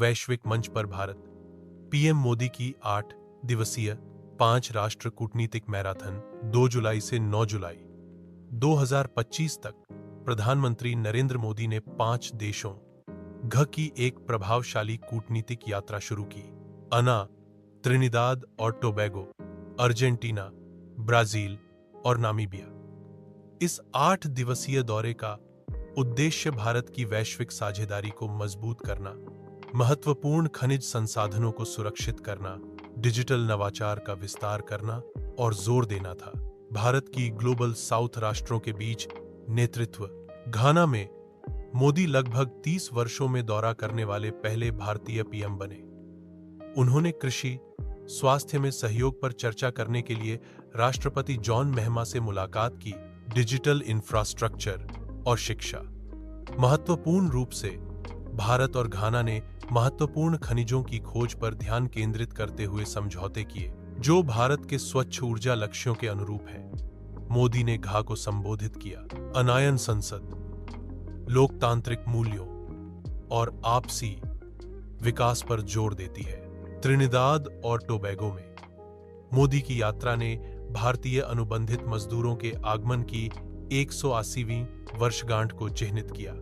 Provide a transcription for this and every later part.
वैश्विक मंच पर भारत। पीएम मोदी की 8 दिवसीय 5 राष्ट्र कूटनीतिक मैराथन 2 जुलाई से 9 जुलाई 2025 तक प्रधानमंत्री नरेंद्र मोदी ने 5 देशों घ की एक प्रभावशाली कूटनीतिक यात्रा शुरू की। अना, त्रिनिदाद और टोबैगो, अर्जेंटीना, ब्राजील और नामीबिया। इस 8 दिवसीय दौरे का उद्देश्य भारत की वैश्विक साझेदारी को मजबूत करना, महत्वपूर्ण खनिज संसाधनों को सुरक्षित करना, डिजिटल नवाचार का विस्तार करना और जोर देना था। भारत की ग्लोबल साउथ राष्ट्रों के बीच नेतृत्व। घाना में मोदी लगभग 30 वर्षों में दौरा करने वाले पहले भारतीय पीएम बने। उन्होंने कृषि, स्वास्थ्य में सहयोग पर चर्चा करने के लिए राष्ट्रपति जॉन महमा से मुलाकात की। डिजिटल इंफ्रास्ट्रक्चर और शिक्षा। महत्वपूर्ण रूप से भारत और घाना ने महत्वपूर्ण खनिजों की खोज पर ध्यान केंद्रित करते हुए समझौते किए, जो भारत के स्वच्छ ऊर्जा लक्ष्यों के अनुरूप है। मोदी ने घा को संबोधित किया। अनायन संसद लोकतांत्रिक मूल्यों और आपसी विकास पर जोर देती है। त्रिनिदाद और टोबैगो में मोदी की यात्रा ने भारतीय अनुबंधित मजदूरों के आगमन की 180वीं वर्षगांठ को चिह्नित किया।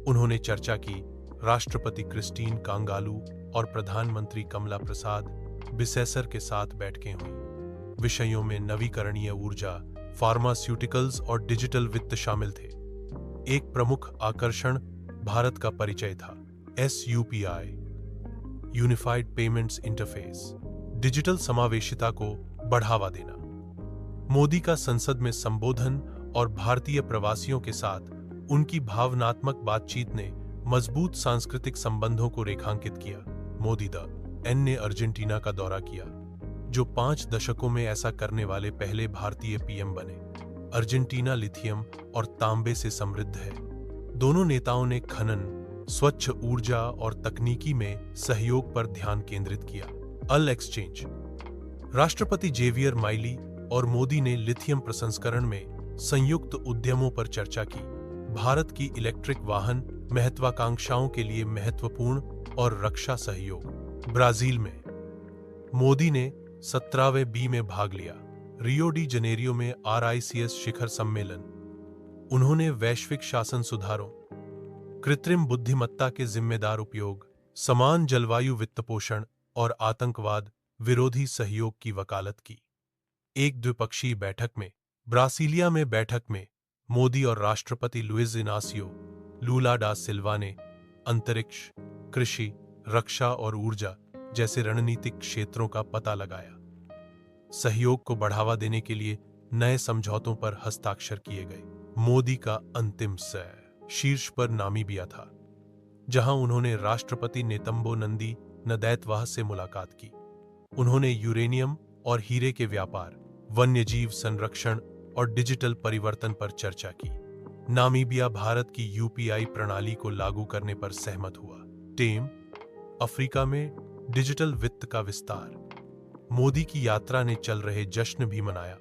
उन्होंने चर्चा की। राष्ट्रपति क्रिस्टीन कांगालू और प्रधानमंत्री कमला प्रसाद बिसेसर के साथ बैठकें हुईं। विषयों में नवीकरणीय ऊर्जा, फार्मास्यूटिकल्स और डिजिटल वित्त शामिल थे। एक प्रमुख आकर्षण भारत का परिचय था। SUPI, unified payments interface, digital समावेशिता को बढ़ावा देना। मोदी का संसद में संबोधन और भारतीय प्रवासियों के साथ उनकी भावनात्मक बातचीत ने मजबूत सांस्कृतिक संबंधों को रेखांकित किया। मोदी ने अर्जेंटीना का दौरा किया, जो 5 दशकों में ऐसा करने वाले पहले भारतीय पीएम बने। अर्जेंटीना लिथियम और तांबे से समृद्ध है। दोनों नेताओं ने खनन, स्वच्छ ऊर्जा और तकनीकी में सहयोग पर ध्यान केंद्रित किया। अल एक्सचेंज। राष्ट्रपति जेवियर माइली और मोदी ने लिथियम प्रसंस्करण में संयुक्त उद्यमों पर चर्चा की। भारत की इलेक्ट्रिक वाहन महत्वाकांक्षाओं के लिए महत्वपूर्ण और रक्षा सहयोग। ब्राजील में मोदी ने 17वें बी में भाग लिया। रियो डी जनेरियो में RICS शिखर सम्मेलन। उन्होंने वैश्विक शासन सुधारों, कृत्रिम बुद्धिमत्ता के जिम्मेदार उपयोग, समान जलवायु वित्तपोषण और आतंकवाद विरोधी सहयोग की वकालत की। एक द्विपक्षीय बैठक में ब्रासीलिया में बैठक में मोदी और राष्ट्रपति लुइस इनासियो लूला डा सिल्वा ने अंतरिक्ष, कृषि, रक्षा और ऊर्जा जैसे रणनीतिक क्षेत्रों का पता लगाया। सहयोग को बढ़ावा देने के लिए नए समझौतों पर हस्ताक्षर किए गए। मोदी का अंतिम शीर्ष पर नामीबिया था, जहां उन्होंने राष्ट्रपति नेतंबो नंदी नदैतवाह से मुलाकात की। उन्होंने यूरेनियम और हीरे के व्यापार, वन्यजीव संरक्षण और डिजिटल परिवर्तन पर चर्चा की। नामीबिया भारत की UPI प्रणाली को लागू करने पर सहमत हुआ। टेम, अफ्रीका में डिजिटल वित्त का विस्तार। मोदी की यात्रा ने चल रहे जश्न भी मनाया।